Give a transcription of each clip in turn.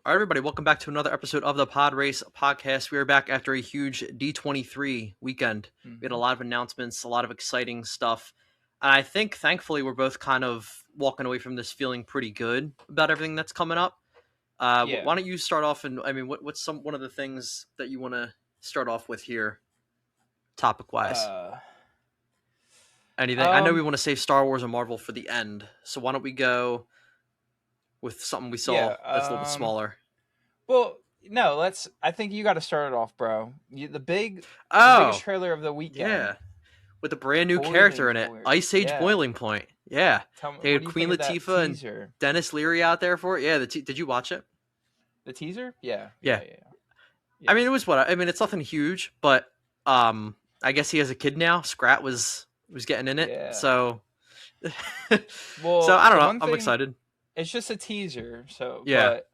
All right, everybody, welcome back to another episode of the Podrace Podcast. We are back after a huge D23 weekend. We had a hmm lot of announcements, a lot of exciting stuff. And I think, thankfully, we're both kind of walking away from this feeling pretty good about everything that's coming up. Yeah. Why don't you start off? And I mean, what's one of the things that you want to start off with here, topic wise? Uh. Anything? I know we Um. want to save Star Wars and Marvel for the end, so why don't we go with something we saw Yeah. that's a little bit smaller? Well, no. Let's. I think you got to start it off, bro. The biggest Oh, trailer of the weekend. yeah. With a brand new character Boiling in it, Point. Ice Age Yeah. Boiling Point. Yeah, Tell me, they what had do you Queen think of that Latifah and teaser? Dennis Leary out there for it. Yeah, did you watch it? The teaser? Yeah. Yeah, Yeah. Yeah. I Yeah. mean it was what I mean. It's nothing huge, but I guess he has a kid now. Scrat was getting in it, Yeah. so so Well, I don't the know. one I'm thing, excited. it's just a teaser. So, Yeah, but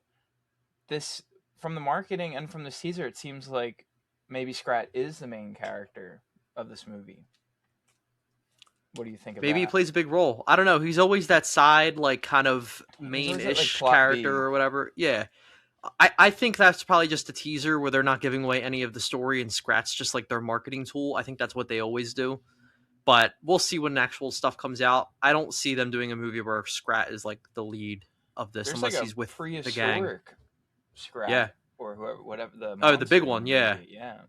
this from the marketing and from this teaser, it seems like maybe Scrat is the main character of this movie. What do you think of maybe he that? plays a big role. I don't know. He's always that side, like kind of He's always at like main-ish plot character B. or whatever. Yeah, I think that's probably just a teaser where they're not giving away any of the story and Scrat's just like their marketing tool. I think that's what they always do. But we'll see when actual stuff comes out. I don't see them doing a movie where Scrat is like the lead of this There's like unless a he's with the gang. prehistoric Scrat Yeah. or whoever, whatever the Oh, the big monster in one. the Yeah. movie. Yeah.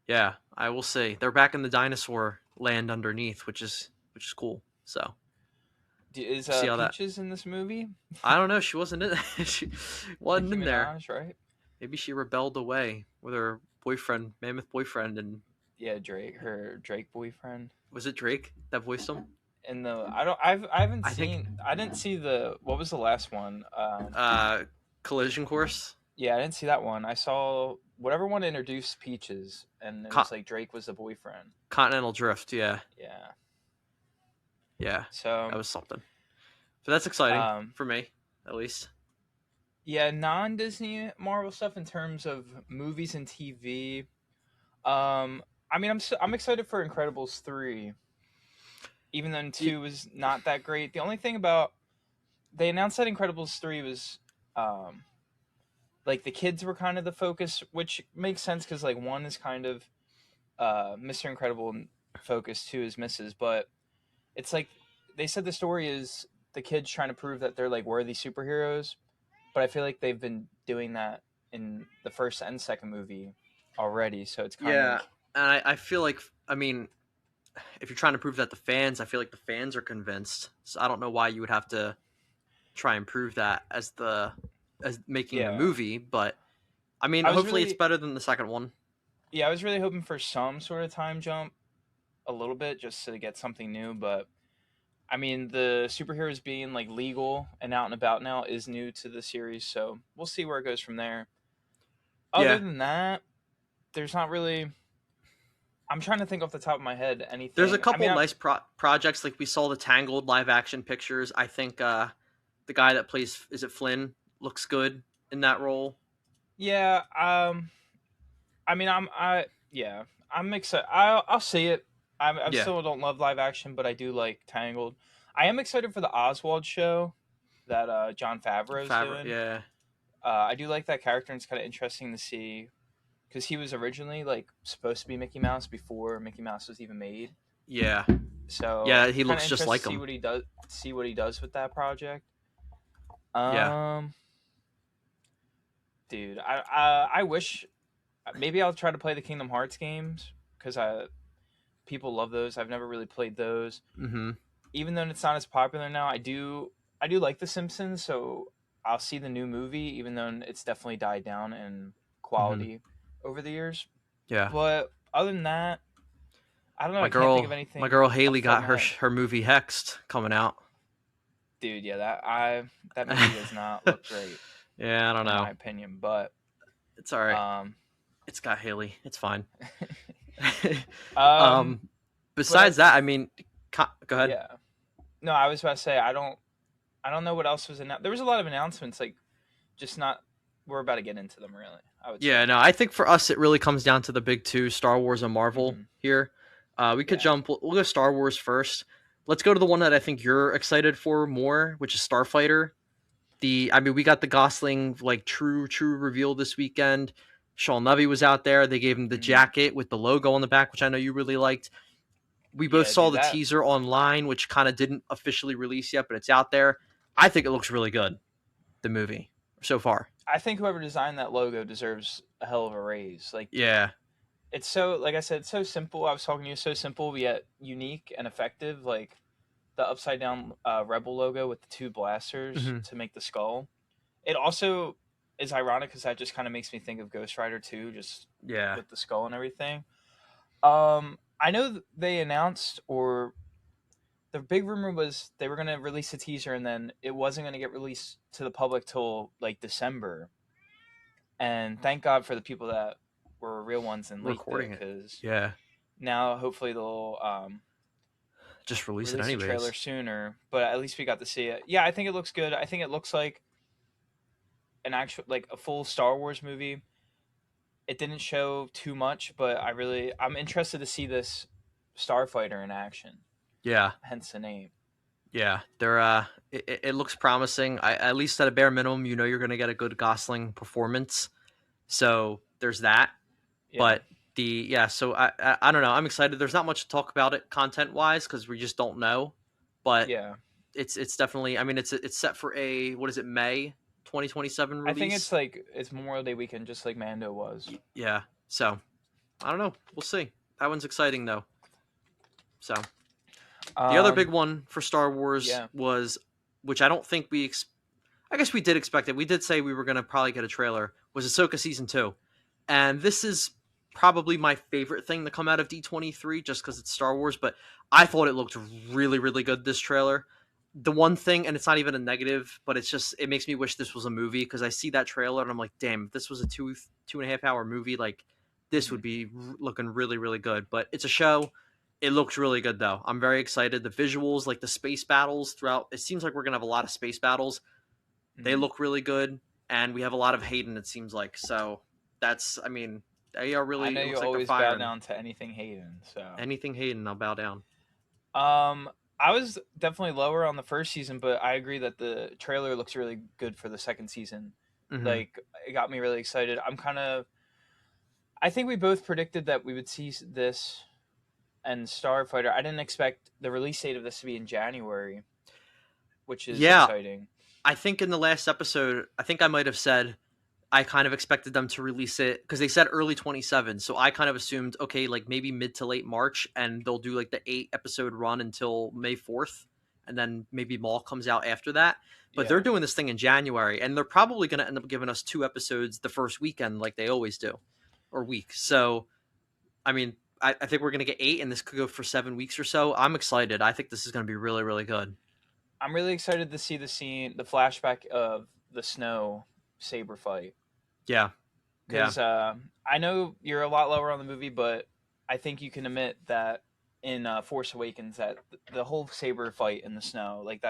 Yeah. I will say they're back in the dinosaur land underneath, which is cool. So Is we'll see how that. Peaches in this movie? I don't know. She wasn't in. She wasn't Nicki in there. Minaj, right? Maybe she rebelled away with her boyfriend, mammoth boyfriend, and Yeah, her Drake boyfriend. was it Drake that voiced him? And I haven't I think I didn't see the what was the last one? Collision Course. Yeah, I didn't see that one. I saw whatever one introduced Peaches, and it Con- was like Drake was the boyfriend. Continental Drift. Yeah. Yeah. Yeah. So That was something. So that's exciting um for me, at least. yeah, non-Disney Marvel stuff in terms of movies and TV. I mean, I'm excited for Incredibles 3, even though 2 was not that great. The only thing about they announced that Incredibles 3 was um like the kids were kind of the focus, which makes sense because like 1 is kind of Mr. Incredible focus, 2 is Mrs. But it's like they said the story is the kids trying to prove that they're like worthy superheroes, but I feel like they've been doing that in the first and second movie already, so it's kind Yeah, of and I feel like, I mean, if you're trying to prove that the fans, I feel like the fans are convinced. So I don't know why you would have to try and prove that as making the yeah. movie, but I mean, I was hopefully it's really better than the second one. I was really hoping for some sort of time jump a little bit just to get something new, but I mean, the superheroes being like legal and out and about now is new to the series, so we'll see where it goes from there. Other Yeah, than that, there's not really. I'm trying to think off the top of my head there's a anything. I couple mean, nice projects like we saw the Tangled live action pictures. I think the guy that plays, is it Flynn, looks good in that role. yeah. I mean, yeah, I'm excited. I'll see it. I Yeah, still don't love live action, but I do like Tangled. I am excited for the Oswald show that John Favreau is Fabric. doing. Yeah, I do like that character, and it's kind of interesting to see because he was originally like supposed to be Mickey Mouse before Mickey Mouse was even made. yeah, So yeah. He kind of looks just interested like to him. see what he does with that project. Yeah, Um, dude, I wish maybe I'll try to play the Kingdom Hearts games because people love those. I've never really played those. mm-hmm. Even though it's not as popular now, I do like The Simpsons, so I'll see the new movie, even though it's definitely died down in Mm-hmm. quality over the years. Yeah. But other than that, I don't know. My I can't think of my anything girl off Haley the top got of my her head. her movie Hexed coming out. Dude, yeah, that movie does not look great Yeah, I don't in know. my opinion. But It's all right. um, It's got Haley. It's fine. um, um, but besides that, I mean, go ahead. yeah, no, I was about to say I don't know what else was announced. There was a lot of announcements, like just not. We're about to get into them, really. I would say. Yeah, no, I think for us it really comes down to the big two, Star Wars and Marvel hmm here. We could Yeah. jump. We'll go Star Wars first. Let's go to the one that I think you're excited for more, which is Starfighter. We got the Gosling like true reveal this weekend. Sean Levy was out there. They gave him the Mhm. jacket with the logo on the back, which I know you really liked. We both Yeah, saw dude, the that teaser online, which kind of didn't officially release yet, but it's out there. I think it looks really good, the movie, so far. I think whoever designed that logo deserves a hell of a raise. Like, Yeah. it's so, like I said, it's so simple. I was talking to you, so simple yet unique and effective. Like the upside down Rebel logo with the two blasters Hmm. to make the skull. It also is ironic because that just kind of makes me think of Ghost Rider 2, just Yeah. with the skull and everything. I know they announced, or the big rumor was they were going to release a teaser and then it wasn't going to get released to the public till like December. And thank God for the people that were real ones and leaked it, Recording it. because Yeah. now hopefully they'll Just release it release a trailer anyways. sooner. But at least we got to see it. Yeah, I think it looks good. I think it looks like an actual, like a full Star Wars movie. It didn't show too much, but I'm interested to see this Starfighter in action. Yeah. Hence the name. Yeah. It looks promising. At least at a bare minimum, you're going to get a good Gosling performance. So there's that. Yeah. But so I don't know. I'm excited. There's not much to talk about it content wise because we just don't know. But Yeah. it's definitely. I mean, it's set for a what is it, May 2027 I think it's release. like it's Memorial Day weekend, just like Mando was. Yeah. So I don't know. We'll see. That one's exciting though. So the other big Um. one for Star Wars Yeah. was, which I don't think I guess we did expect it. We did say we were going to probably get a trailer. Was Ahsoka season 2, and this is probably my favorite thing to come out of D23, just because it's Star Wars. But I thought it looked really good. This trailer. The one thing, and it's not even a negative, but it makes me wish this was a movie because I see that trailer and I'm like, damn, if this was a 2.5 hour movie, like this would Mhm. be looking really good. But it's a show. It looks really good though. I'm very excited. The visuals, like the space battles throughout, it seems like we're gonna have a lot of space battles. They Mhm. look really good, and we have a lot of Hayden. It seems like so. They are I really. know It you looks like they're always bow firing. down to anything Hayden. So, Anything Hayden, I'll bow down. um, I was definitely lower on the first season, but I agree that the trailer looks really good for the second season. Hmm. Like, it got me really excited. I think we both predicted that we would see this and Starfighter. I didn't expect the release date of this to be in January, which is Yeah, exciting. I think in the last episode, I think I might have said I kind of expected them to release it because they said early 27. So I kind of assumed, okay, like maybe mid to late March, and they'll do like the 8 episode run until May 4th. And then maybe Maul comes out after that. But they're Yeah. doing this thing in January, and they're probably going to end up giving us 2 episodes the first weekend, like they always do, or week. So, I mean, I think we're going to get 8, and this could go for 7 weeks or so. I'm excited. I think this is going to be really good. I'm really excited to see the flashback of the snow saber fight. Yeah. Yeah. Because I know you're a lot lower on the movie, but I think you can admit that in Force Awakens, that the whole saber fight in the snow, like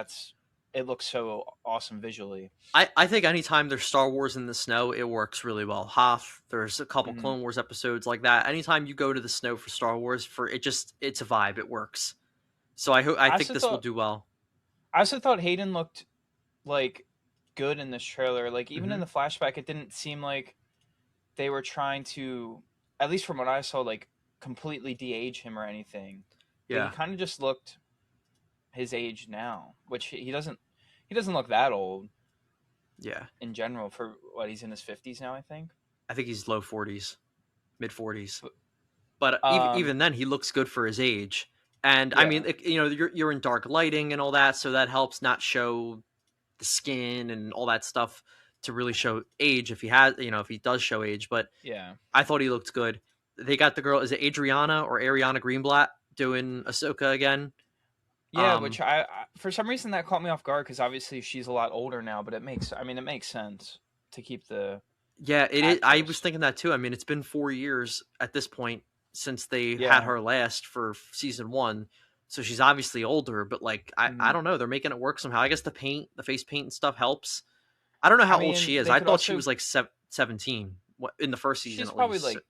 it looks so awesome visually. I think anytime there's Star Wars in the snow, it works really well. Hoth, there's a couple Hmm. Clone Wars episodes like that. Anytime you go to the snow for Star Wars, it's a vibe. It works. So I I think also this will thought do well. I also thought Hayden looked like good in this trailer. Like even Hmm. in the flashback, it didn't seem like they were trying to, at least from what I saw, like completely de-age him or anything. Like he Yeah. kind of just looked his age now, which he doesn't look that old Yeah. in general for what he's in his 50s now, I think. I think he's low 40s, mid 40s. But But um even then, he looks good for his age. And I mean, yeah. you're in dark lighting and all that, so that helps not show the skin and all that stuff to really show age if he has, if he does show age. But Yeah. I thought he looked good. They got the girl, is it Adriana or Ariana Greenblatt doing Ahsoka again? Yeah, Um, which I for some reason that caught me off guard because obviously she's a lot older now, but it makes sense to keep the yeah, it is. I was actress. thinking that too. I mean, it's been 4 years at this point since they had Yeah. her last for season 1. So she's obviously older, but like, I Mhm. don't know. They're making it work somehow. I guess the face paint and stuff helps. I don't know I how old she mean, is. they I could thought she also was like 17 in the first season, she's at probably least like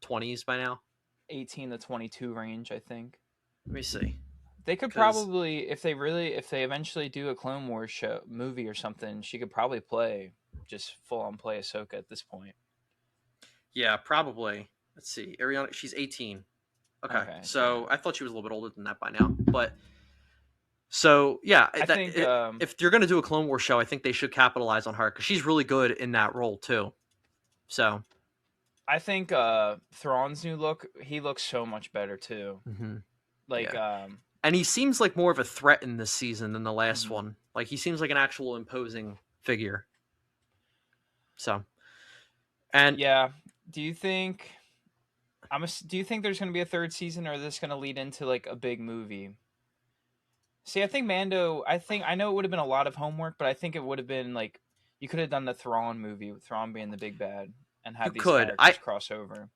20s by now. 18 to 22 range, I think. Let me see. They could 'Cause probably, if they eventually do a Clone Wars show movie or something, she could probably play just full on play Ahsoka at this point. yeah, probably. Let's see. Ariana, she's 18. Okay, Okay, so yeah. I thought she was a little bit older than that by now. But so yeah, I think if you're gonna do a Clone Wars show, I think they should capitalize on her because she's really good in that role too. So Thrawn's new look, he looks so much better too. Like yeah, and he seems like more of a threat in this season than the last mhm. one. Like he seems like an actual imposing figure. So and Yeah. Do you think do you think there's going to be a third season, or is this going to lead into like a big movie? See, I think Mando. I know it would have been a lot of homework, but I think it would have been like you could have done the Thrawn movie with Thrawn being the big bad and you have these could. characters cross over.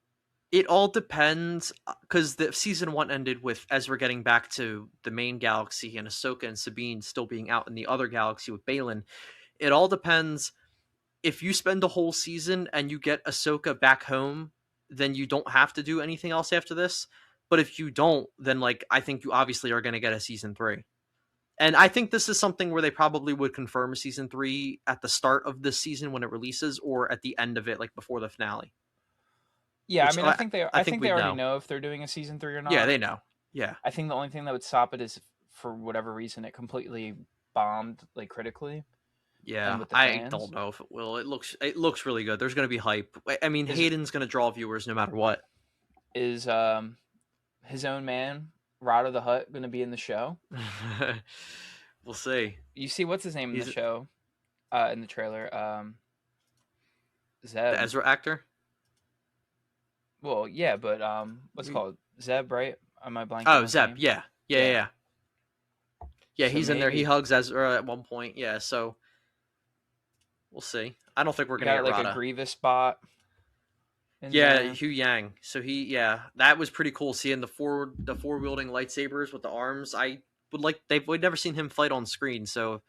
It all depends because the season one ended with Ezra getting back to the main galaxy and Ahsoka and Sabine still being out in the other galaxy with Balin. It all depends. If you spend a whole season and you get Ahsoka back home, then you don't have to do anything else after this. But if you don't, then like I think you obviously are going to get a season 3. And I think this is something where they probably would confirm a season 3 at the start of this season when it releases, or at the end of it, like before the finale. Yeah, I Which mean, I I think think they we'd already know. know if they're doing a season 3 or Yeah, not. they know. Yeah. I think the only thing that would stop it is if, for whatever reason, it completely bombed like critically and Yeah, with the I fans. don't know if it will. It looks really good. There's going to be hype. I mean, Is Hayden's going to draw viewers no matter what. is his own man Rado the Hutt going to be in the show? We'll see. You see what's his name in the He's show? In the trailer, the Zeb. Ezra actor. Well, yeah, but what's it You- called Zeb, right? Am I blanking on Oh, his Zeb. name? Yeah, yeah, yeah, Yeah. yeah. Yeah, So he's in there. He maybe hugs Ezra at one point. Yeah, so we'll see. I don't think we're you gonna got get like a Rada. Grievous spot in Yeah, there. Hugh Yang. So that was pretty cool seeing the four wielding lightsabers with the arms. I would like we'd never seen him fight on screen, so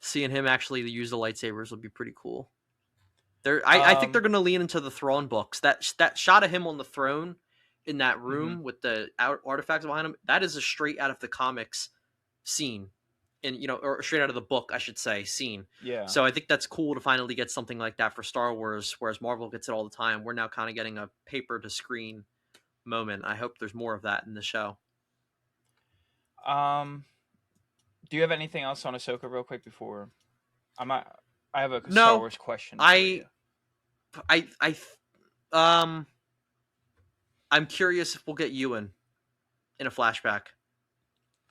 seeing him actually use the lightsabers would be pretty cool. I think they're Um, going to lean into the Thrawn books. That shot of him on the throne in that mhm. room with the artifacts behind him, that is a straight out of the comics scene, and or straight out of the book, I should say, scene. Yeah. So I think that's cool to finally get something like that for Star Wars, whereas Marvel gets it all the time. We're now kind of getting a paper to screen moment. I hope there's more of that in the show. Um, do you have anything else on Ahsoka real quick before I have a Star No, Wars question for you. I I um I'm curious if we'll get Ewan in a flashback.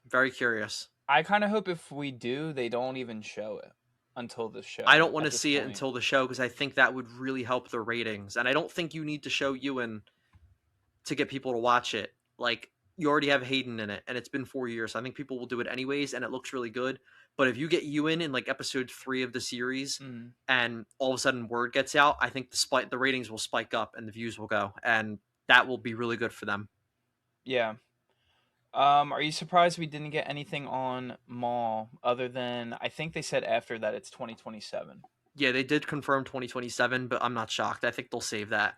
Very curious. I kind of hope if we do, they don't even show it until the I show don't want at to this see it point. until the show because I think that would really help the ratings. And I don't think you need to show Ewan to get people to watch it. Like, you already have Hayden in it, and it's been 4 years. So I think people will do it anyways, and it looks really good. But if you get Ewan in like episode 3 of the series, Mhm. and all of a sudden word gets out, I think the ratings will spike up and the views will go, and that will be really good for them. Yeah. Are you surprised we didn't get anything on Maul other than I think they said after that it's 2027? Yeah, they did confirm 2027, but I'm not shocked. I think they'll save that.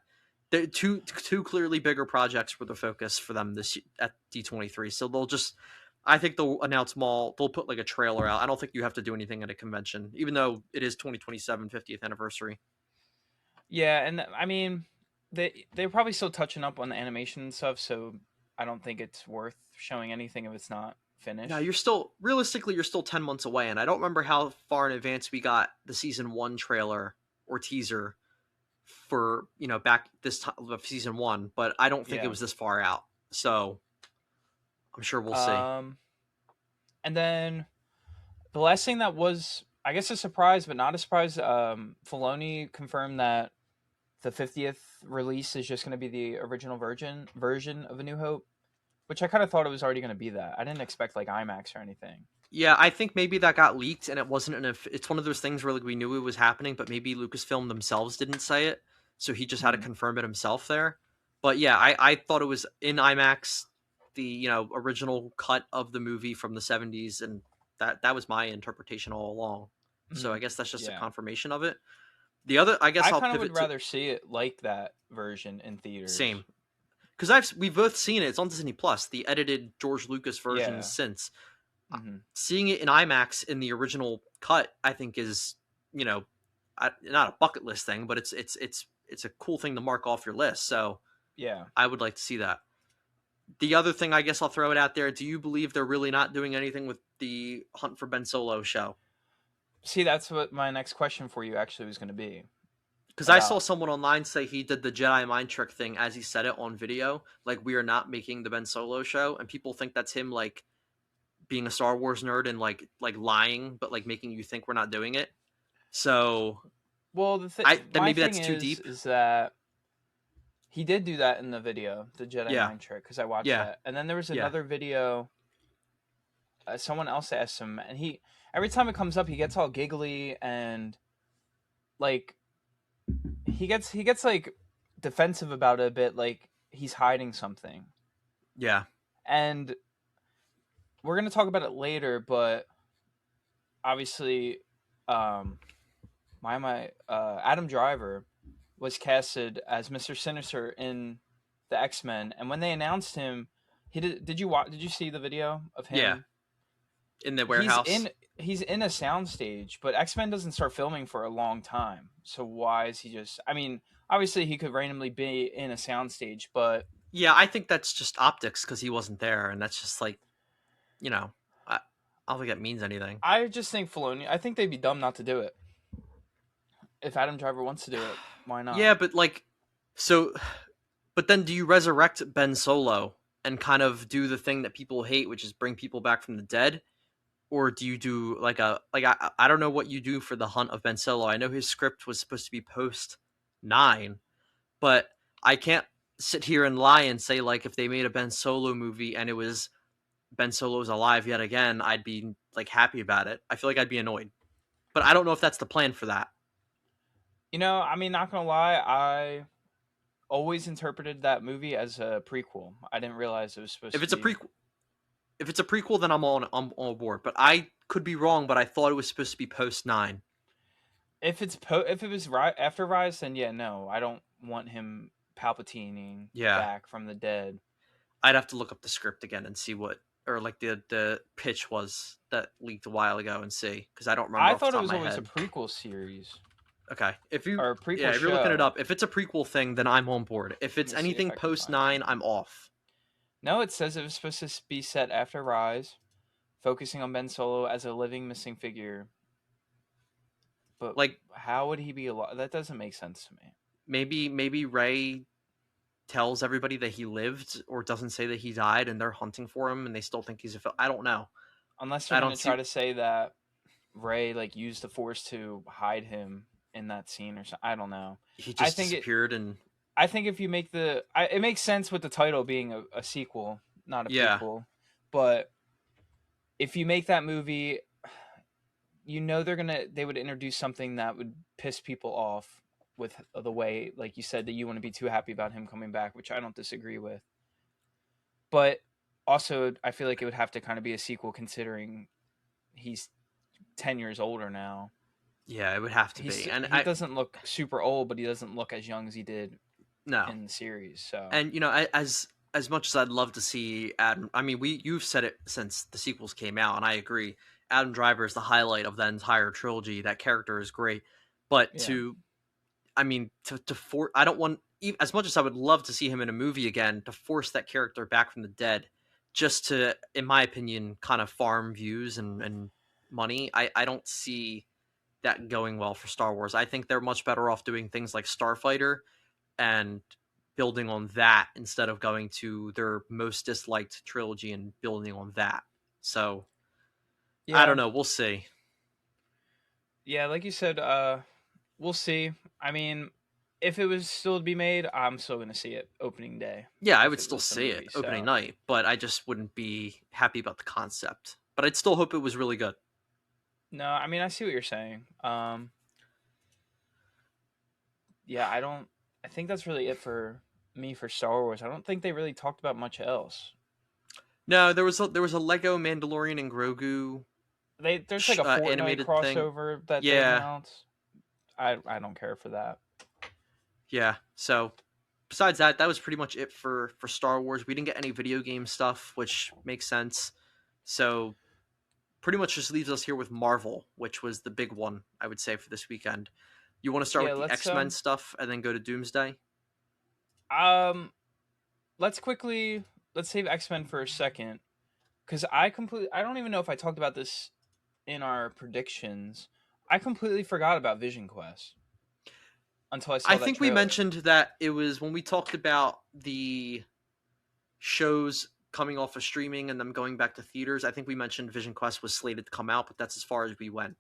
They're two clearly bigger projects were the focus for them this at D23. So I think they'll announce Maul. They'll put like a trailer out. I don't think you have to do anything at a convention, even though it is 2027 50th anniversary. Yeah, and I mean they're probably still touching up on the animation and stuff, so I don't think it's worth showing anything if it's not Now finished. you're still 10 months away, and I don't remember how far in advance we got the season 1 trailer or teaser for back this time of season 1, but I don't think it Yeah. was this far out. So I'm sure we'll see. And then the last thing that was, I guess, a surprise, but not a surprise. Filoni confirmed that the 50th release is just going to be the original version of A New Hope, which I kind of thought it was already going to be that. I didn't expect like IMAX or anything. Yeah, I think maybe that got leaked, and it wasn't it's one of those things where like we knew it was happening, but maybe Lucasfilm themselves didn't say it, so he just had to Mhm. confirm it himself there. But yeah, I thought it was in IMAX, the original cut of the movie from the 70s, and that was my interpretation all along. So I Mhm. guess that's just a Yeah, confirmation of it. The other, I guess I I'll kind of would pivot to rather see it like that version in theaters. same, because we've both seen it. It's on Disney Plus, the edited George Lucas version Yeah. since. Hmm. Seeing it in IMAX in the original cut, I think is, you know, not a bucket list thing, but it's a cool thing to mark off your list. So Yeah. I would like to see that. The other thing, I guess I'll throw it out there. Do you believe they're really not doing anything with the Hunt for Ben Solo show? See, that's what my next question for you actually was going to be Because I saw about. someone online say he did the Jedi mind trick thing as he said it on video. Like, we are not making the Ben Solo show, and people think that's him like being a Star Wars nerd and like lying, but like making you think we're not doing it. So Well, then my maybe thing that's too deep. is that he did do that in the video, the Jedi Yeah, mind trick, because I watched yeah, that, and then there was yeah, another video. Someone else asked him, and he every time it comes up, he gets all giggly and like he gets like defensive about it a bit, like he's hiding something. yeah, And we're gonna talk about it later, but obviously, um, Adam Driver was casted as Mr. Sinister in the X-Men, and when they announced him, he did you watch? Did you see the video of yeah. him? In the He's warehouse. in he's in a soundstage, but X-Men doesn't start filming for a long time. So why is he just? I mean, obviously he could randomly be in a soundstage, but Yeah, I think that's just optics because he wasn't there, and that's just like, you know, I don't think that means anything. I just think Filoni. I think they'd be dumb not to do it. If Adam Driver wants to do it, why not? Yeah, but like, so, but then do you resurrect Ben Solo and kind of do the thing that people hate, which is bring people back from the dead? Or do you do like I don't know what you do for the Hunt of Ben Solo. I know his script was supposed to be post 9, but I can't sit here and lie and say like if they made a Ben Solo movie and it was Ben Solo's alive yet again, I'd be like happy about it. I feel like I'd be annoyed. But I don't know if that's the plan for that. I mean, not gonna lie, I always interpreted that movie as a prequel. I didn't realize it was supposed If to it's a be. prequel, if it's a prequel, then I'm on board. But I could be wrong. But I thought it was supposed to be post 9. If it was right after Rise, then yeah, no, I don't want him palpatining Yeah, back from the dead. I'd have to look up the script again and see what or like the pitch was that leaked a while ago and see because I don't remember I off the thought it top of was my always a head. prequel series Okay, or a prequel if you're looking it show. up, if it's a prequel thing, then I'm on board. If Let it's me see if anything I can post find 9, something. I'm off. No, it says it was supposed to be set after Rise, focusing on Ben Solo as a living missing figure. But Like how would he be alive? That doesn't make sense to me. maybe Ray tells everybody that he lived or doesn't say that he died and they're hunting for him and they still think he's I don't know. Unless they're I gonna don't try see to say that Ray like used the Force to hide him in that scene or something. I don't know. he I just think it. disappeared and I think if you make it makes sense with the title being a sequel, not a yeah. prequel. But if you make that movie, they would introduce something that would piss people off with the way, like you said, that you want to be too happy about him coming back, which I don't disagree with. But also, I feel like it would have to kind of be a sequel considering he's 10 years older now. Yeah, it would have to be. And He doesn't look super old, but he doesn't look as young as he did no. in the series. So And as much as I'd love to see Adam, I mean, you've said it since the sequels came out, and I agree. Adam Driver is the highlight of that entire trilogy. That character is great, but yeah, I mean, I don't want as much as I would love to see him in a movie again to force that character back from the dead, just to, in my opinion, kind of farm views and money. I don't see that going well for Star Wars. I think they're much better off doing things like Starfighter and building on that instead of going to their most disliked trilogy and building on that. So I yeah, don't know. We'll see. yeah. Like you said, we'll see. I mean, if it was still to be made, I'm still gonna see it opening day. Yeah, I If would it still was the see it movie, opening so night, but I just wouldn't be happy about the concept. But I'd still hope it was really good. no. I mean, I see what you're saying. Yeah, I don't. I think that's really it for me for Star Wars. I don't think they really talked about much else. No, there was a Lego Mandalorian and Grogu There's like a Fortnite animated thing. crossover that they Yeah, announced. I don't care for that. yeah. So besides that, that was pretty much it for Star Wars. We didn't get any video game stuff, which makes sense. So pretty much just leaves us here with Marvel, which was the big one, I would say, for this weekend. You want to start Yeah, with the X-Men stuff and then go to Doomsday? um let's save X-Men for a second, because I don't even know if I talked about this in our predictions. I completely forgot about Vision Quest until I I saw that think we trailer. mentioned that it was when we talked about the shows coming off of streaming and them going back to theaters. I think we mentioned Vision Quest was slated to come out, but that's as far as we went.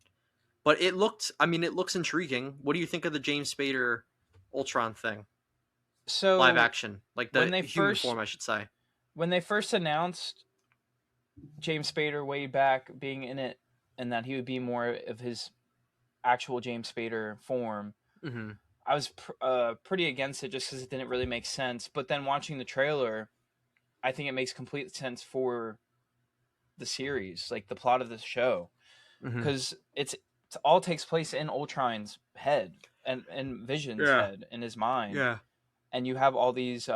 But it looked, I mean, it looks intriguing. What do you think of the James Spader Ultron thing? Live So action, like when the they human first form, I should say. when they first announced James Spader way back being in it, and that he would be more of his actual James Spader form, Mm-hmm. I was pretty against it just because it didn't really make sense. But then watching the trailer, I think it makes complete sense for the series, like the plot of the show, Mm-hmm. because it all takes place in Ultron's head and Vision's Yeah. head in his mind, Yeah. and you have all these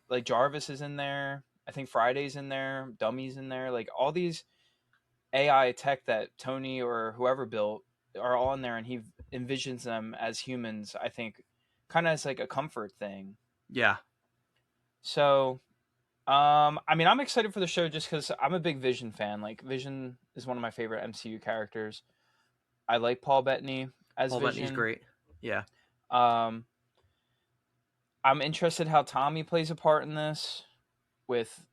like Jarvis is in there. I think Friday's in there, Dummy's in there, like all these AI tech that Tony or whoever built are all in there, and he envisions them as humans. I think, kind of as like a comfort thing. Yeah. So, I mean, I'm excited for the show just because I'm a big Vision fan. Like, Vision is one of my favorite MCU characters. I like Paul Bettany as Paul Bettany's Vision. great. Yeah. Um, I'm interested how Tommy plays a part in this. With,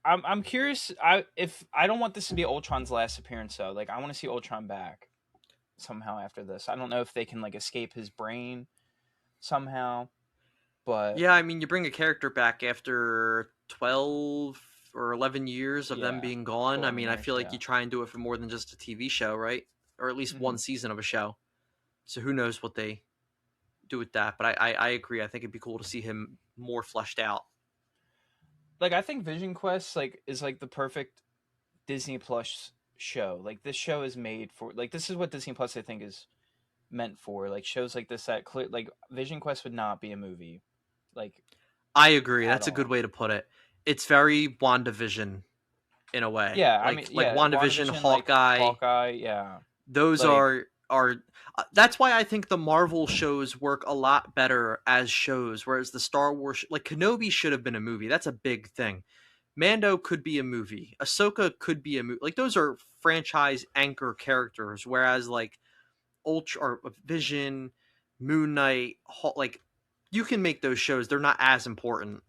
I'm curious. If I don't want this to be Ultron's last appearance though. Like, I want to see Ultron back somehow after this. I don't know if they can like escape his brain somehow, but Yeah, I mean, you bring a character back after 12 or 11 years of them yeah, being gone. I 11 mean, I years. feel like Yeah. you try and do it for more than just a TV show, right? Or at least Hmm. one season of a show. So who knows what they do with that. But I agree. I think it'd be cool to see him more fleshed out. Like, I think Vision Quest like is like the perfect Disney Plus show. Like, this show is made for, like, this is what Disney Plus I think is meant for. Like, shows like this that clear, like Vision Quest would not be a movie, like, I agree. at That's a good all. way to put it. It's very WandaVision in a way. Yeah, I mean, Like yeah, WandaVision, WandaVision, like Hawkeye. Hawkeye, yeah, Those like, are that's why I think the Marvel shows work a lot better as shows, whereas the Star Wars like Kenobi should have been a movie. That's a big thing. Mando could be a movie. Ahsoka could be a movie. Like those are franchise anchor characters, whereas like Ultra or Vision, Moon Knight, like you can make those shows. They're not as important.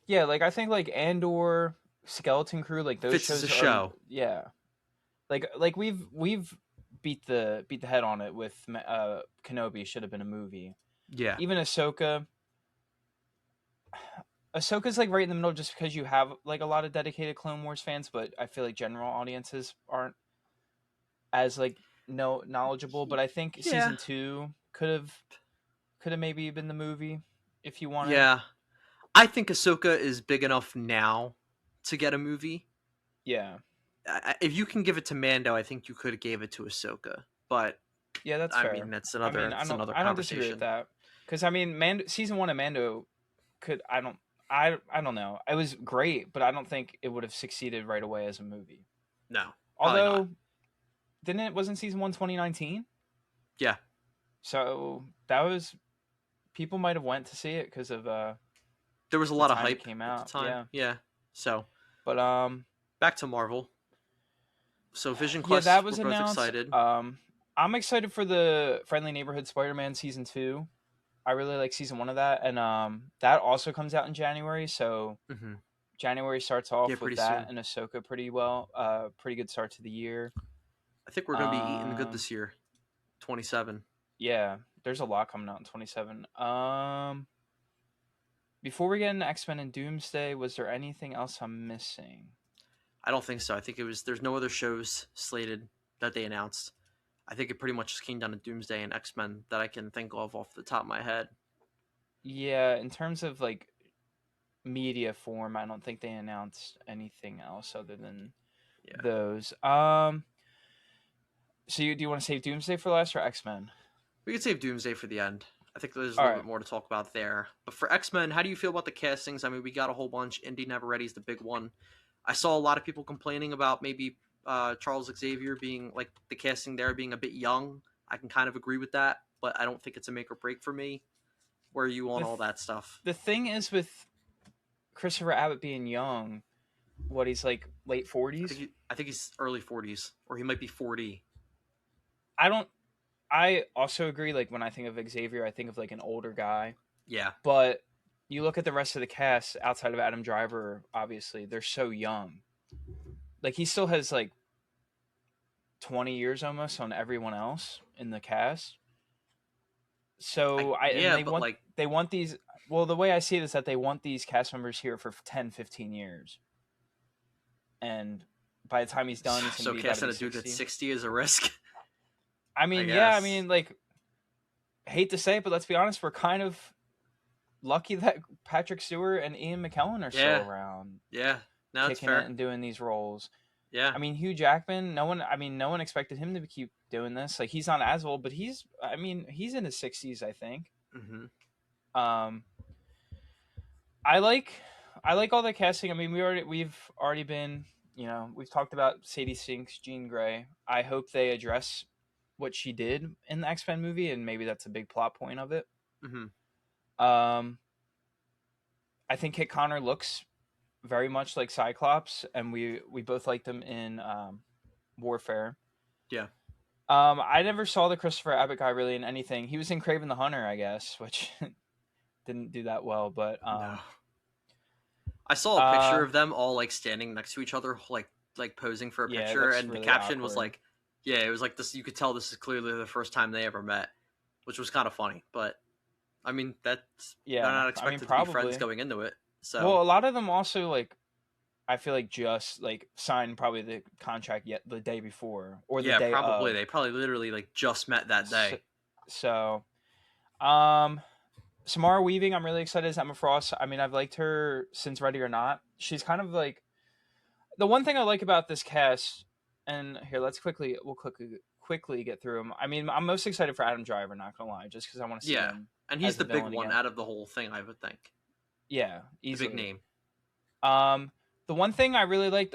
yeah, like I think like Andor, Skeleton Crew, like those Fits as a shows are, show. yeah, like we've beat the head on it with Kenobi should have been a movie. Yeah. Even Ahsoka's like right in the middle just because you have like a lot of dedicated Clone Wars fans, but I feel like general audiences aren't as like no knowledgeable. But I think Yeah. season 2 could have maybe been the movie if you wanted. Yeah. I think Ahsoka is big enough now to get a movie. Yeah, If you can give it to Mando, I think you could have gave it to Ahsoka. But yeah, that's I fair. mean, that's I mean, another I don't disagree with conversation. that because I mean, season 1 of Mando could I don't know. It was great, but I don't think it would have succeeded right away as a movie. No, probably not. Although, didn't it wasn't season 1 2019? Yeah, So that was people might have went to see it because of there was a the lot of time it hype came at the out. time. Yeah, Yeah. So but back to Marvel. So Vision yeah, Quest, that we're was both announced. excited. I'm excited for the Friendly Neighborhood Spider-Man season 2. I really like season 1 of that, and that also comes out in January. So Mm-hmm. January starts Yeah, off with pretty that soon. and Ahsoka pretty well. Pretty good start to the year. I think we're gonna be eating good Um, this year. 27. yeah, there's a lot coming out in 27. Before we get into X-Men and Doomsday, was there anything else I'm missing? I don't think so. I think it was. There's no other shows slated that they announced. I think it pretty much just came down to Doomsday and X-Men that I can think of off the top of my head. Yeah, in terms of like media form, I don't think they announced anything else other than Yeah. those. So do you want to save Doomsday for last or X-Men? We could save Doomsday for the end. I think there's a All little right. bit more to talk about there. But for X-Men, how do you feel about the castings? I mean, we got a whole bunch. Indy Never Ready is the big one. I saw a lot of people complaining about maybe Charles Xavier being like the casting there being a bit young. I can kind of agree with that, but I don't think it's a make or break for me. Where are you on all that stuff? The thing is with Christopher Abbott being young, what he's like late 40s. I think he's early 40s, or he might be 40. I don't. I also agree. Like when I think of Xavier, I think of like an older guy. Yeah. But you look at the rest of the cast outside of Adam Driver. Obviously, they're so young. Like he still has like 20 years almost on everyone else in the cast. So they want these. Well, the way I see it is that they want these cast members here for 10, 15 years. And by the time he's done, he's going to be casting a dude at 60 is a risk. I mean, like, hate to say it, but let's be honest, we're kind of lucky that Patrick Stewart and Ian McKellen are still around. Yeah, no, kicking it and doing these roles. Yeah, I mean, Hugh Jackman. No one expected him to keep doing this. Like, he's not as old, but he's in his 60s, I think. Mm-hmm. I like all the casting. I mean, we've already been, we've talked about Sadie Sink's Jean Grey. I hope they address what she did in the X-Men movie, and maybe that's a big plot point of it. Mm-hmm. I think Kit Connor looks very much like Cyclops, and we both liked him in Warfare. Yeah. I never saw the Christopher Abbott guy really in anything. He was in Kraven the Hunter, I guess, which didn't do that well, but no. I saw a picture of them all like standing next to each other, like posing for a picture, and really the caption was like, "Yeah, it was like this. You could tell this is clearly the first time they ever met," which was kind of funny. But I mean, that's they're not expected to be friends going into it. So well, a lot of them also like, I feel like just like signed probably the contract the day before or the day probably of. They probably literally like just met that day. So Samara Weaving, I'm really excited as Emma Frost. I mean, I've liked her since Ready or Not. She's kind of like the one thing I like about this cast. And here, we'll quickly get through them. I mean, I'm most excited for Adam Driver, not gonna lie, just because I want to see him. And he's the big one out of the whole thing, I would think. Yeah, easily. The big name. The one thing I really liked,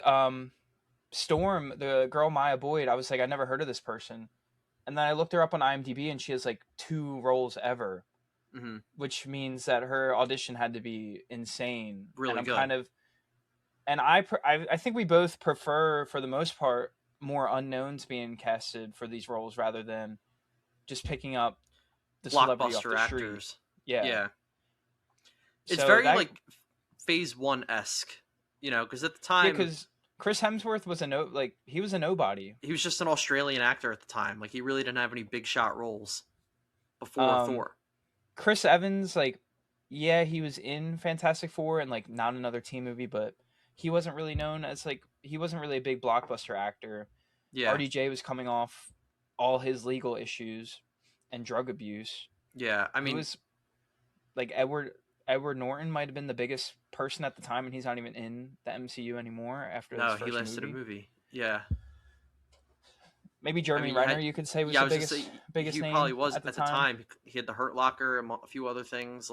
Storm, the girl Maya Boyd. I was like, I never heard of this person, and then I looked her up on IMDb, and she has like 2 roles ever. Mm-hmm. Which means that her audition had to be insane. Really and good. I think we both prefer, for the most part, more unknowns being casted for these roles rather than just picking up the celebrity off the actors. Street. Yeah. It's very like Phase 1-esque, because at the time, because Chris Hemsworth was he was a nobody. He was just an Australian actor at the time. Like he really didn't have any big shot roles before Thor. Chris Evans, he was in Fantastic Four and not another teen movie, but he wasn't really known as he wasn't really a big blockbuster actor. Yeah. RDJ was coming off all his legal issues and drug abuse. Yeah, I mean, it was Edward Norton might have been the biggest person at the time, and he's not even in the MCU anymore after his first movie. No, he lasted a movie. Yeah. Maybe Jeremy Renner, you could say, was the biggest name. He probably was at the time. He had the Hurt Locker and a few other things.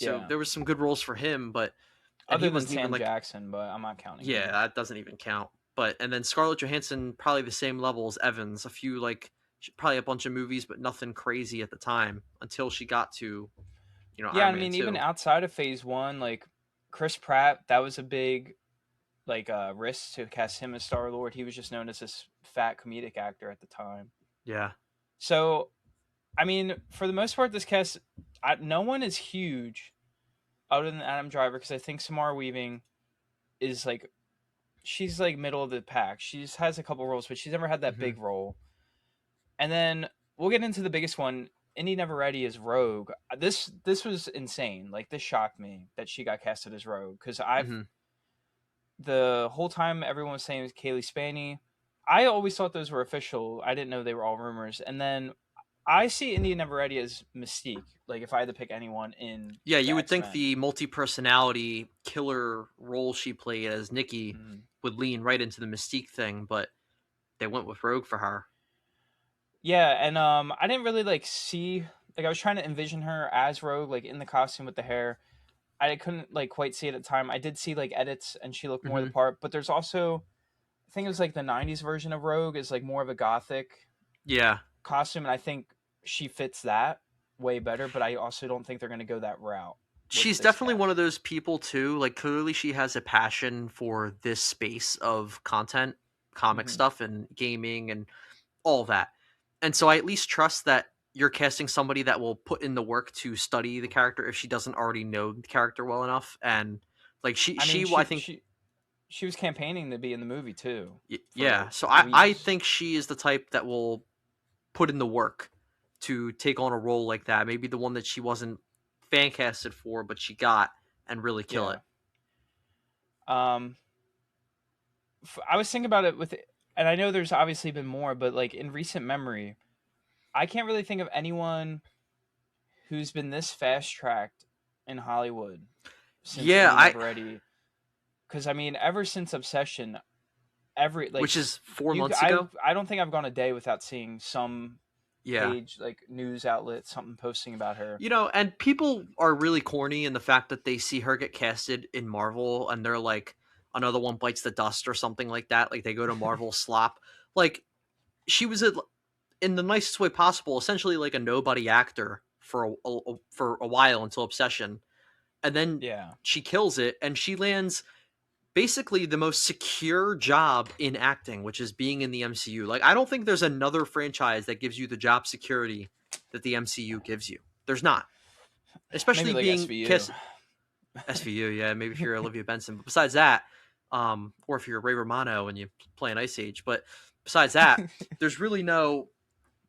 There was some good roles for him, but other than Sam Jackson, but I'm not counting. Yeah, him. That doesn't even count. And then Scarlett Johansson, probably the same level as Evans. A few probably a bunch of movies, but nothing crazy at the time until she got to, Iron Man 2. Even outside of Phase 1, Chris Pratt, that was a big risk to cast him as Star-Lord. He was just known as this fat comedic actor at the time. Yeah. So, I mean, for the most part, this cast, no one is huge other than Adam Driver, because I think Samara Weaving is she's middle of the pack. She has a couple roles, but she's never had that big role. And then we'll get into the biggest one. Indy Never Ready is Rogue. This was insane. This shocked me that she got casted as Rogue, because the whole time everyone was saying it was Kaylee Spaney. I always thought those were official. I didn't know they were all rumors. And then I see Indy Never Ready as Mystique. If I had to pick anyone in... Yeah, you would think the multi-personality killer role she played as Nikki would lean right into the Mystique thing, but they went with Rogue for her. Yeah, and I didn't really see like I was trying to envision her as Rogue, like in the costume with the hair. I couldn't like quite see it at the time. I did see like edits, and she looked more the Hmm. part. But there's also, I think it was like the '90s version of Rogue is like more of a gothic Yeah, costume, and I think she fits that way better. But I also don't think they're going to go that route with she's this definitely one cast. of those people too. Like clearly, she has a passion for this space of content, comic Hmm. stuff, and gaming, and all that. And so I at least trust that you're casting somebody that will put in the work to study the character if she doesn't already know the character well enough. And like I mean, I think, she was campaigning to be in the movie too yeah. for So I weeks. think she is the type that will put in the work to take on a role like that. Maybe the one that she wasn't fan casted for, but she got and really kill it. Yeah. Um, I was thinking about it and I know there's obviously been more, but like in recent memory, I can't really think of anyone who's been this fast tracked in Hollywood since Yeah, being I ever ready. Because I mean, ever since Obsession, every like which is 4 months I ago. I don't think I've gone a day without seeing some Yeah. page like news outlet something posting about her. And people are really corny in the fact that they see her get casted in Marvel and they're like, another one bites the dust or something like that. Like they go to Marvel slop. Like she was in the nicest way possible, essentially like a nobody actor for a while until Obsession, and then Yeah, she kills it and she lands basically the most secure job in acting, which is being in the MCU. Like I don't think there's another franchise that gives you the job security that the MCU gives you. There's not, maybe especially like being SVU. kiss SVU. Yeah, maybe if you're Olivia Benson, but besides that, or if you're Ray Romano and you play an Ice Age, but besides that, there's really no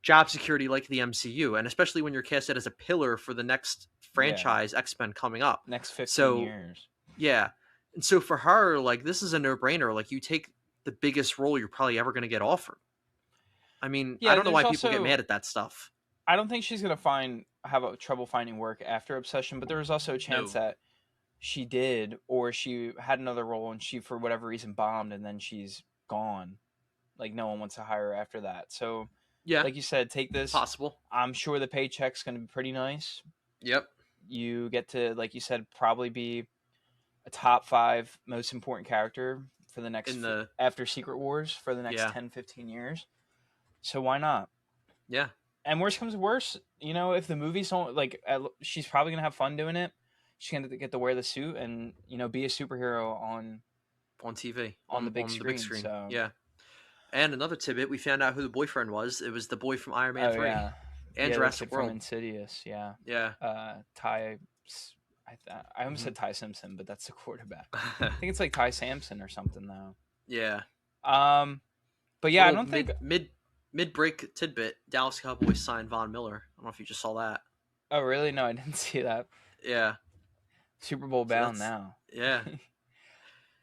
job security like the MCU, and especially when you're casted as a pillar for the next Yeah, franchise X-Men coming up. next 15 So years. yeah, and so for her, like this is a no-brainer. Like you take the biggest role you're probably ever going to get offered. I mean, I Yeah, don't and know there's why people get also mad at that stuff. I don't think she's gonna have a trouble finding work after Obsession, but there was also a chance No. that she did, or she had another role and she for whatever reason bombed, and then she's gone. Like no one wants to hire her after that. So, Yeah, like you said, take this. possible. I'm sure the paycheck's gonna be pretty nice. Yep. You get to, like you said, probably be a top 5 most important character for the In next the after Secret Wars for the next yeah 10, 15 years. So why not? yeah And worst comes to worst, if the movies don't like, she's probably gonna have fun doing it. She's gonna get to wear the suit and be a superhero on TV on the big on the big screen. screen. So, Yeah. And another tidbit, we found out who the boyfriend was. It was the boy from Iron Man oh 3 yeah, and the Jurassic kid from World. Insidious, yeah. Yeah. Ty, I almost said Ty Simpson, but that's the quarterback. I think it's like Ty Sampson or something though. Yeah. But yeah, I Little don't think. mid break tidbit. Dallas Cowboys signed Von Miller. I don't know if you just saw that. Oh really? No, I didn't see that. Yeah. Super Bowl So bound that's now. yeah.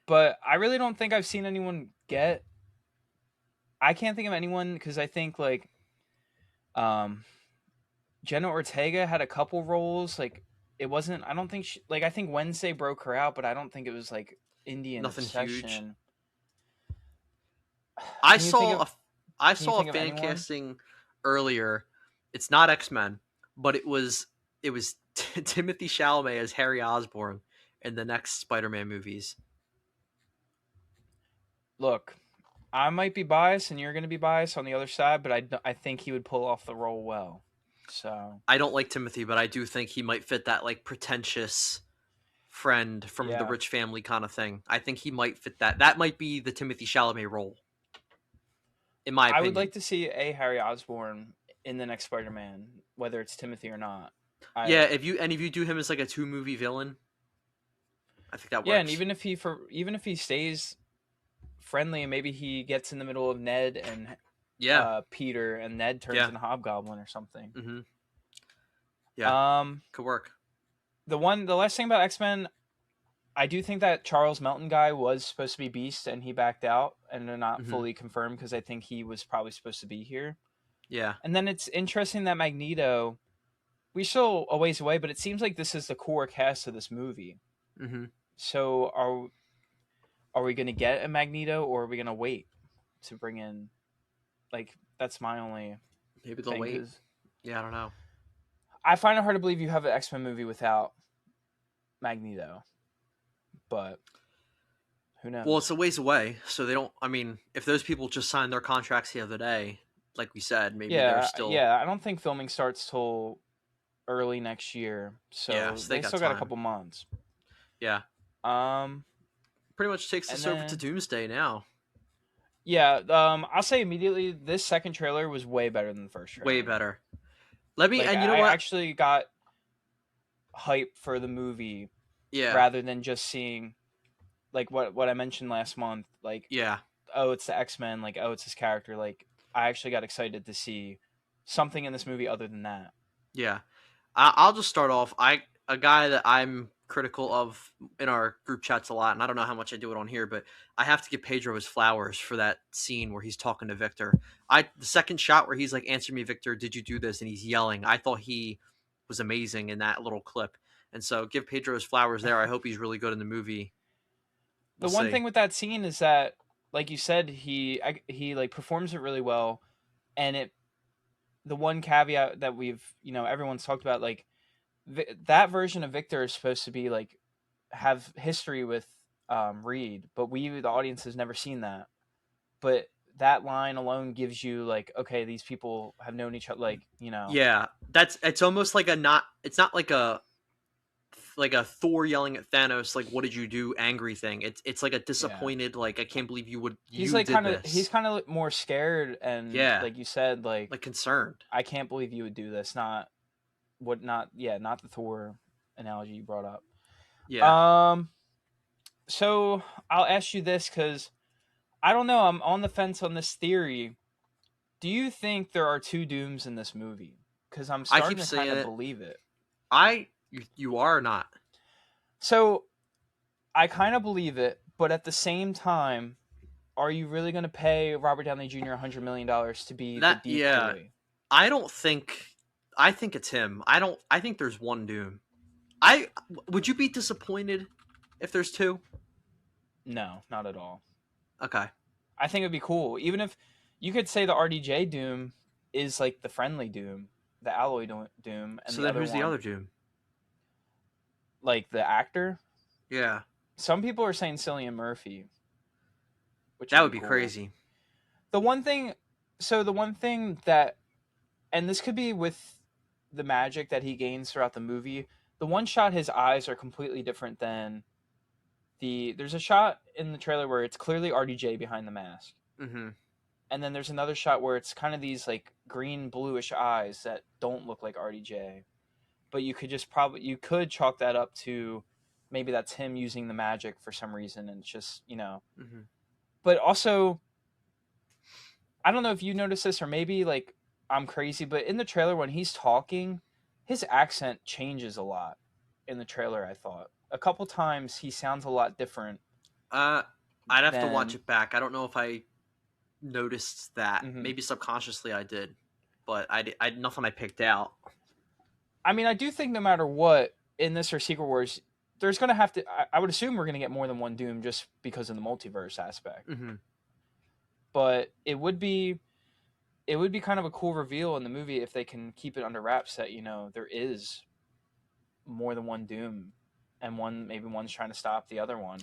But I really don't think I've seen anyone get. I can't think of anyone because I think like um Jenna Ortega had a couple roles. Like it wasn't. I don't think she like. I think Wednesday broke her out, but I don't think it was like Indian Nothing huge. Obsession. I Can you think saw of? a I Can you saw a think of fan anyone? casting earlier. It's not X-Men, but it was Timothy Chalamet as Harry Osborn in the next Spider-Man movies. Look, I might be biased, and you're going to be biased on the other side, but I think he would pull off the role well. So I don't like Timothy, but I do think he might fit that like pretentious friend from the yeah, rich family kind of thing. I think he might fit that. That might be the Timothy Chalamet role, in my I would opinion. like to see a Harry Osborn in the next Spider-Man, whether it's Timothy or not. Yeah, I if you do him as like a 2 movie villain, I think that Yeah, and works. even if he stays friendly and maybe he gets in the middle of Ned and Yeah, Peter, and Ned turns yeah, into Hobgoblin or something. hmm yeah, Um, could work. the last thing about X-Men, I do think that Charles Melton guy was supposed to be Beast and he backed out, and they're not Hmm. fully confirmed because I think he was probably supposed to be here. Yeah, And then it's interesting that Magneto, we're still a ways away, but it seems like this is the core cast of this movie. hmm So are we going to get a Magneto, or are we going to wait to bring in, like, that's my only maybe they'll thing, wait. because Yeah, I don't know. I find it hard to believe you have an X-Men movie without Magneto, but who knows? Well, it's a ways away, so they don't. I mean, if those people just signed their contracts the other day, like we said, maybe they're Yeah, still. yeah. I don't think filming starts till early next year, Yeah, so so they they got still got a time. couple months. Yeah, Um, pretty much takes and us over to then Doomsday now. yeah, I'll say immediately this second trailer was way better than the first Way trailer. better. Let me, Like and you know I what? actually got hype for the movie Yeah, rather than just seeing like what I mentioned last month. Like, yeah, oh, it's the X-Men. Like, oh, it's this character. Like, I actually got excited to see something in this movie other than that. yeah. I'll just start off. A guy that I'm critical of in our group chats a lot, and I don't know how much I do it on here, but I have to give Pedro his flowers for that scene where he's talking to Victor. The second shot where he's like, "Answer me, Victor. Did you do this?" and he's yelling. I thought he was amazing in that little clip, and so give Pedro his flowers there. I hope he's really good in the movie. We'll The one see. thing with that scene is that, like you said, he like performs it really well, and it the one caveat that we've everyone's talked about, like that version of Victor is supposed to be like have history with Reed, but the audience has never seen that. But that line alone gives you like, okay, these people have known each other, like Yeah, it's almost like a not. It's not like a Thor yelling at Thanos, like "What did you do?" angry thing. It's like a yeah. disappointed, like I can't believe He's you like did he's this. kind of more scared, and Yeah, like you said, like like concerned. I can't believe you would do this. Not the Thor analogy you brought up. Yeah, Um, so I'll ask you this because I don't know. I'm on the fence on this theory. Do you think there are two Dooms in this movie? Because I'm I keep starting to saying kind of it. believe it. You are not. So I kind of believe it, but at the same time, are you really going to pay Robert Downey Jr. $100 million to be the That yeah. decoy? I don't think. I think it's him. I don't. I think there's one Doom. I would you be disappointed if there's two? No, not at all. Okay. I think it'd be cool, even if you could say the RDJ Doom is like the friendly Doom, the alloy Doom, and So the then other who's the other one, Doom? like the actor. Yeah, Some people are saying Cillian Murphy, which that would would be be cool. crazy. The one thing, the one thing that, and this could be with the magic that he gains throughout the movie. The one shot, his eyes are completely different than there's a shot in the trailer where it's clearly RDJ behind the mask. Mm-hmm. And then there's another shot where it's kind of these like green bluish eyes that don't look like RDJ. But you could chalk that up to maybe that's him using the magic for some reason, and it's just, Mm-hmm. But also, I don't know if you noticed this, or maybe like I'm crazy, but in the trailer when he's talking, his accent changes a lot in the trailer, I thought. A couple times he sounds a lot different Uh, I'd have to watch than it back. I don't know if I noticed that. mhm. Maybe subconsciously I did, but I nothing I picked out. I mean, I do think no matter what in this or Secret Wars, there's gonna have to. I would assume we're gonna get more than one Doom just because of the multiverse aspect. Mm-hmm. But it would be kind of a cool reveal in the movie if they can keep it under wraps that there is more than one Doom, and maybe one's trying to stop the other one.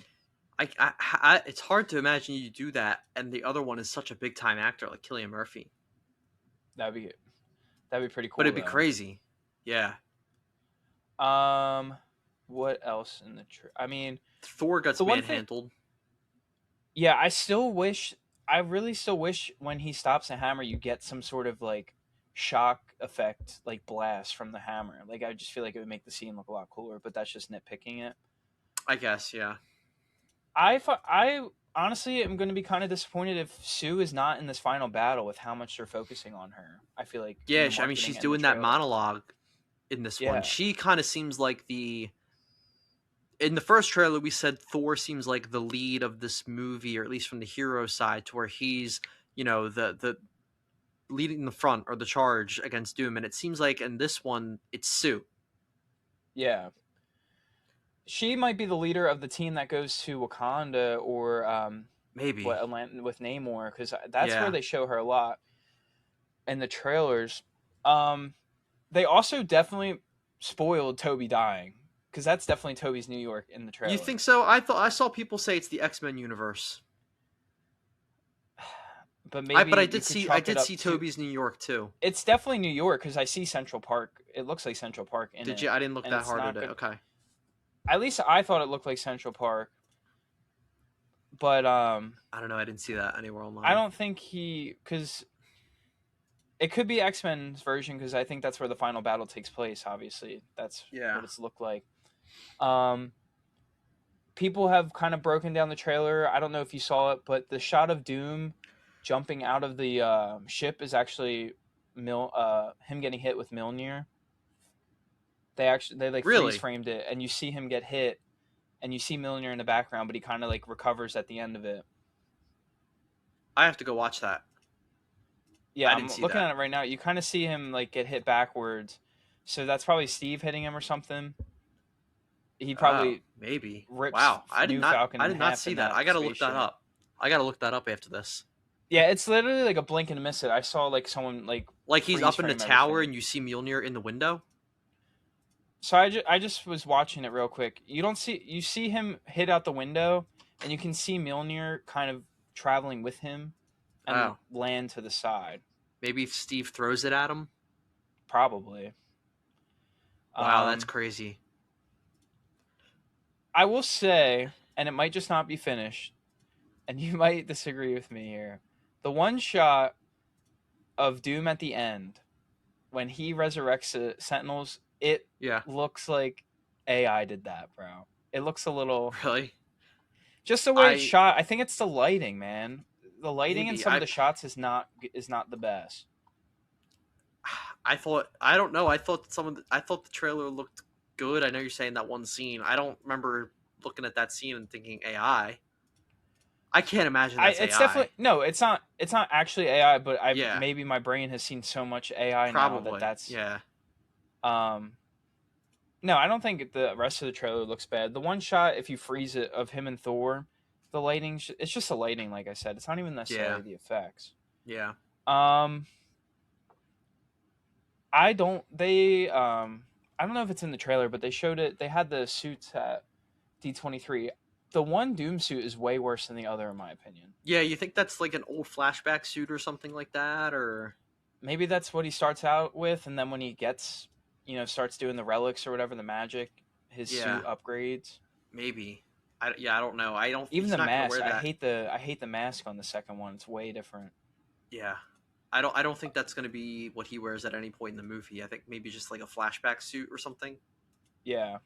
It's hard to imagine you do that, and the other one is such a big time actor like Cillian Murphy. That'd be that'd be pretty But cool it'd be though. crazy. Yeah, What else in the? I mean, Thor gets the one thing. manhandled. Yeah, I really still wish when he stops the hammer, you get some sort of like shock effect, like blast from the hammer. Like I just feel like it would make the scene look a lot cooler, but that's just nitpicking it. I guess. Yeah. I honestly am going to be kind of disappointed if Sue is not in this final battle with how much they're focusing on her. I feel like in Yeah. the I mean, marketing she's and the doing that trailer. monologue in this one. Yeah, She kind of seems like the. In the first trailer, we said Thor seems like the lead of this movie, or at least from the hero side, to where he's, the leading the front or the charge against Doom. And it seems like in this one, it's Sue. yeah. She might be the leader of the team that goes to Wakanda or Maybe. with Namor, because that's where Yeah. they show her a lot in the trailers. Um, They also definitely spoiled Toby dying, because that's definitely Toby's New York in the You trailer. think so? I saw people say it's the X-Men universe. But maybe But I you did could see I chalk it did up see to. Toby's New York too. It's definitely New York, because I see Central Park. It looks like Central Park in Did it, you? I didn't look and that it's hard at not it. good. Okay. At least I thought it looked like Central Park, but I don't know. I didn't see that anywhere I online. don't think because it could be X-Men's version, because I think that's where the final battle takes place. Obviously, that's Yeah. what it's looked like. Um, People have kind of broken down the trailer. I don't know if you saw it, but the shot of Doom jumping out of the ship is actually him getting hit with Mjolnir. They like freeze Really? framed it, and you see him get hit, and you see Mjolnir in the background, but he kind of like recovers at the end of it. I have to go watch that. Yeah, I I'm didn't see looking that. at it right now. You kind of see him like get hit backwards, so that's probably Steve hitting him or something. He Oh, probably maybe. rips Wow. New Falcon I in did not half see in that. that I gotta look that spaceship. up. I gotta look that up after this. Yeah, it's literally like a blink and miss it. I saw like someone like Like he's freeze up in the frame tower everything. and you see Mjolnir in the window. So I just was watching it real quick. You see him hit out the window, and you can see Mjolnir kind of traveling with him and Oh, land to the side. maybe Steve throws it at him. Probably. Wow, that's Um, crazy. I will say, and it might just not be finished, and you might disagree with me here. The one shot of Doom at the end when he resurrects the Sentinels, it Yeah. looks like AI did that, bro. It looks a little Really? just the way it's I shot. I think it's the lighting, man. The lighting in maybe some of the shots is not the best. I thought I don't know. I thought the trailer looked good. I know you're saying that one scene. I don't remember looking at that scene and thinking AI. I can't imagine I that's it's AI. definitely no, it's not actually AI, but I Yeah, maybe my brain has seen so much AI now that probably. that's Yeah. um no, I don't think the rest of the trailer looks bad. The one shot, if you freeze it, of him and Thor, the lighting, it's just the lighting, like I said. It's not even Yeah. necessarily the effects. Yeah. Um, I don't. I don't know if it's in the trailer, but they showed it. They had the suits at D23. The one Doom suit is way worse than the other, in my opinion. Yeah, you think that's like an old flashback suit or something like that, or Maybe that's what he starts out with, and then when he gets, starts doing the relics or whatever, the magic, his yeah, suit upgrades. maybe. I don't know. I don't. Even He's the not gonna wear mask, that. I hate the mask on the second one. It's way different. Yeah, I don't think that's gonna be what he wears at any point in the movie. I think maybe just like a flashback suit or something. Yeah,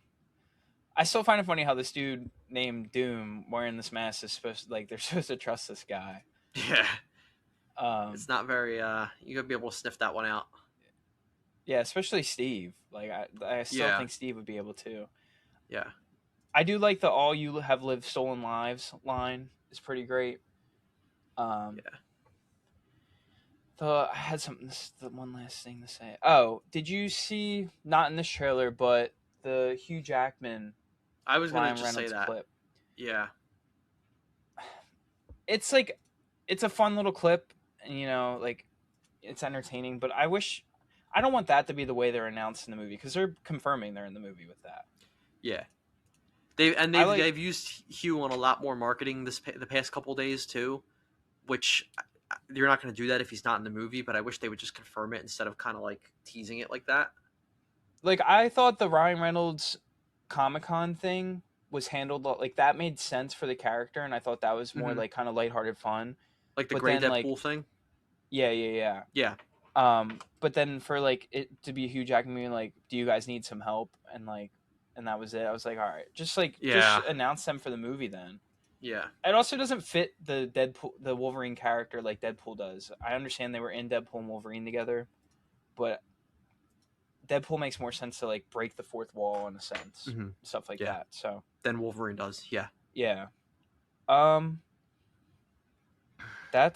I still find it funny how this dude named Doom wearing this mask is supposed to, like, they're supposed to trust this guy. Yeah, Um, it's not very. You gotta be able to sniff that one out. yeah, especially Steve. Like, I still Yeah, think Steve would be able to. yeah, I do like the "all you have lived stolen lives" line. Is pretty great. Um, yeah. I had the one last thing to say. Oh, did you see, not in this trailer, but the Hugh Jackman I was gonna Ryan just say Reynolds that. clip? Yeah, It's like, it's a fun little clip, and like, it's entertaining. But I don't want that to be the way they're announced in the movie, because they're confirming they're in the movie with that. yeah. I like, They've used Hugh on a lot more marketing the past couple days too, which you're not going to do that if he's not in the movie. But I wish they would just confirm it instead of kind of like teasing it like that. I thought the Ryan Reynolds Comic-Con thing was handled like that made sense for the character, and I thought that was more Mm-hmm. like kind of lighthearted fun. Like the But gray then, like, Deadpool thing. yeah, yeah, Yeah, yeah. But then for like it to be Hugh Jackman being like, "Do you guys need some help?" and that was it. I was like, all right, just yeah, announce them for the movie then. yeah, It also doesn't fit the Wolverine character like Deadpool does. I understand they were in Deadpool and Wolverine together, but Deadpool makes more sense to like break the fourth wall in a sense, mm-hmm. stuff like Yeah. that. So Then Wolverine does. Yeah, yeah, um, I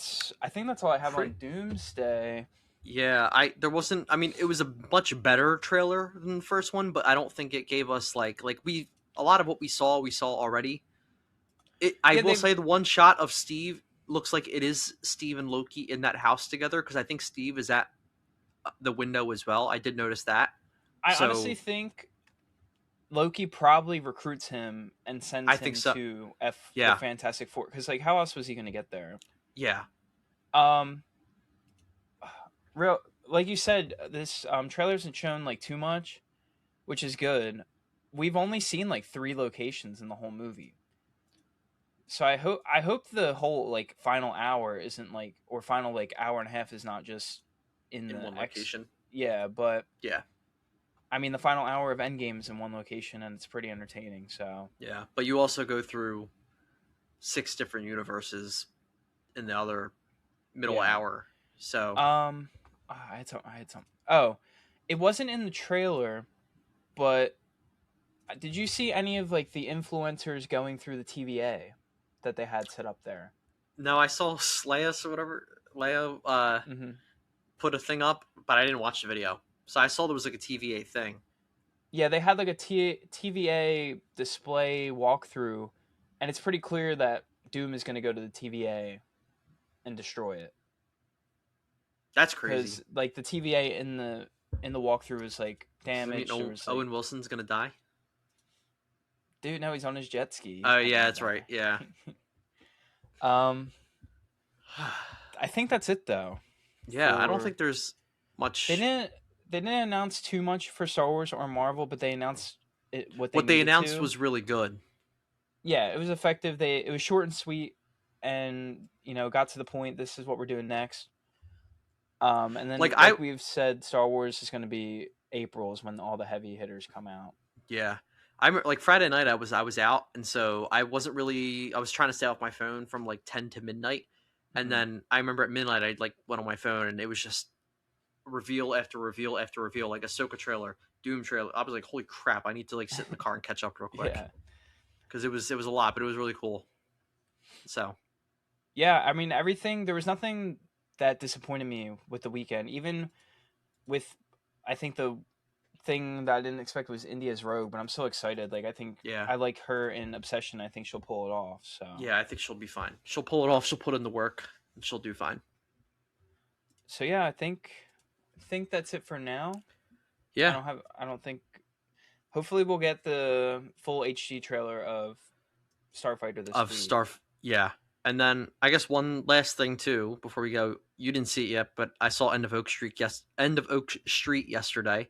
think that's all I have Pretty, on Doomsday. yeah. There wasn't. I mean, it was a much better trailer than the first one, but I don't think it gave us like we a lot of what we saw already. I Yeah, will they say the one shot of Steve looks like it is Steve and Loki in that house together because I think Steve is at the window as well. I did notice that. I honestly So think Loki probably recruits him and I sends think him so. to the Yeah, Fantastic Four, because like how else was he going to get there? yeah. Um, real like you said, this trailer hasn't shown like too much, which is good. We've only seen like 3 locations in the whole movie, so I hope the whole like final hour isn't like, or final like hour and a half is not just in In the one X. location. Yeah, but Yeah, I mean the final hour of Endgame is in one location and it's pretty entertaining. So yeah. But you also go through 6 different universes in the other middle yeah. hour. So I had some. Oh, it wasn't in the trailer, but did you see any of like the influencers going through the TVA that they had set up there? no, I saw Slayus or whatever. Leia Mm-hmm. put a thing up, but I didn't watch the video. So I saw there was like a TVA thing. Yeah, they had like a TVA display walkthrough, and it's pretty clear that Doom is going to go to the TVA and destroy it, That's crazy. because like the TVA in the walkthrough was like Does that mean damaged. There was like, Owen Wilson's gonna die? dude, no, he's on his jet ski. He's Oh not yeah, gonna that's right. Yeah. die. um, I think that's it though. Yeah, I don't For think there's they much. didn't announce too much for Star Wars or Marvel, but they announced what they What they needed announced to. was really good. Yeah, it was effective. It was short and sweet, and got to the point. This is what we're doing next. And Like then I like we've said, Star Wars is going to be April is when all the heavy hitters come out. Yeah, I'm like Friday night. I was out, and so I wasn't really. I was trying to stay off my phone from like 10 to midnight, and Mm-hmm. then I remember at midnight I like went on my phone, and it was just reveal after reveal after reveal, like Ahsoka trailer, Doom trailer. I was like, holy crap! I need to like sit in the car and catch up real quick Yeah, because it was a lot, but it was really cool. So yeah. I mean, everything. There was nothing that disappointed me with the weekend. Even with, I think the thing that I didn't expect was India's Rogue, but I'm so excited. Like I think yeah, I like her in Obsession. I think she'll pull it off. So yeah, I think she'll be fine. She'll pull it off. She'll put in the work, and she'll do fine. yeah, I think that's it for now. Yeah, I don't think. Hopefully, we'll get the full HD trailer of Starfighter this of week. Star. Yeah, and then I guess one last thing too before we go. You didn't see it yet, but I saw End of Oak Street. Yes, End of Oak Street yesterday.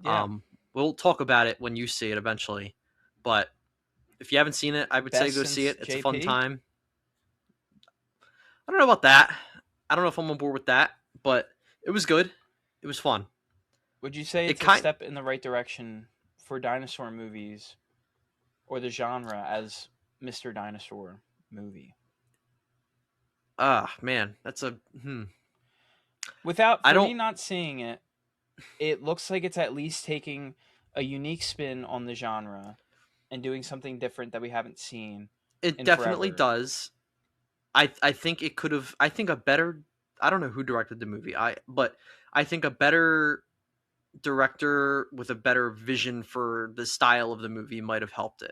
Yeah, We'll talk about it when you see it eventually. But if you haven't seen it, I would say best go see since it. It's a fun JP. time. I don't know about that. I don't know if I'm on board with that, but it was good. It was fun. Would you say It it's a kind step in the right direction for dinosaur movies or the genre as Mr. Dinosaur movie? man, that's a Without, I for me don't not seeing it, it looks like it's at least taking a unique spin on the genre and doing something different that we haven't seen it in definitely forever. does. I think it could have I think a better I don't know who directed the movie. But I think a better director with a better vision for the style of the movie might have helped it.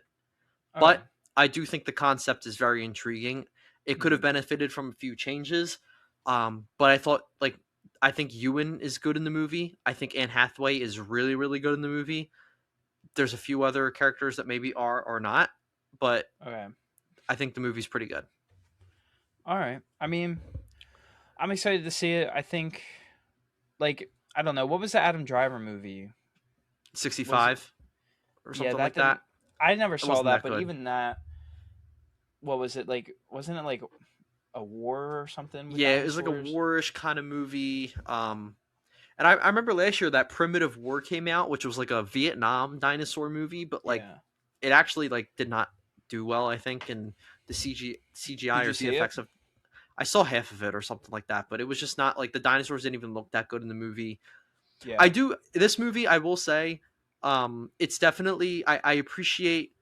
Okay. But I do think the concept is very intriguing. It could have Hmm. benefited from a few changes. But I think Ewan is good in the movie. I think Anne Hathaway is really, really good in the movie. There's a few other characters that maybe are or not, but Okay. I think the movie's pretty good. All right. I mean, I'm excited to see it. I think, like, I don't know. What was the Adam Driver movie? Was 65 or Yeah, something that like that. didn't. I never It saw wasn't that, that but good. even that, what was it like? Wasn't it like a war or something with Yeah, it was like a dinosaurs? warish kind of movie. And I remember last year that Primitive War came out, which was like a Vietnam dinosaur movie, but like Yeah. it actually like did not do well, I think, and the CGI Did or you see it? VFX of I saw half of it or something like that, but it was just not like the dinosaurs didn't even look that good in the movie. I Yeah. do this movie, I will say, it's definitely I appreciate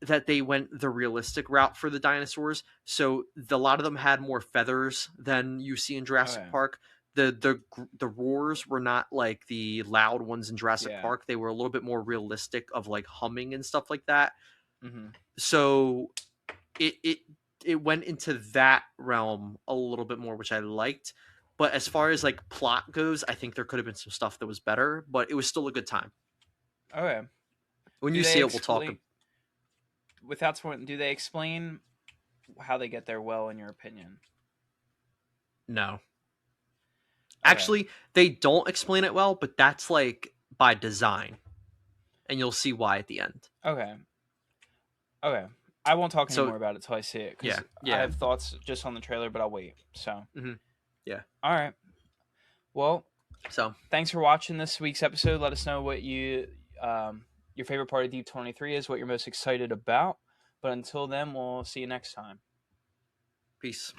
that they went the realistic route for the dinosaurs. So a lot of them had more feathers than you see in Jurassic Okay. Park. The roars were not like the loud ones in Jurassic Yeah. Park. They were a little bit more realistic of like humming and stuff like that. Hmm. So it it it went into that realm a little bit more, which I liked. But as far as like plot goes, I think there could have been some stuff that was better, but it was still a good time. Okay. When Do you they see it, we'll talk. explain without spoiling? Do they explain how they get there well, in your opinion? No. Okay. Actually, they don't explain it well, but that's like by design. And you'll see why at the end. Okay. Okay. I won't talk So, anymore about it till I see it, because yeah. I have thoughts just on the trailer, but I'll wait. So. Yeah. All right. Well, So, thanks for watching this week's episode. Let us know what your favorite part of D23 is, what you're most excited about. But until then, we'll see you next time. peace.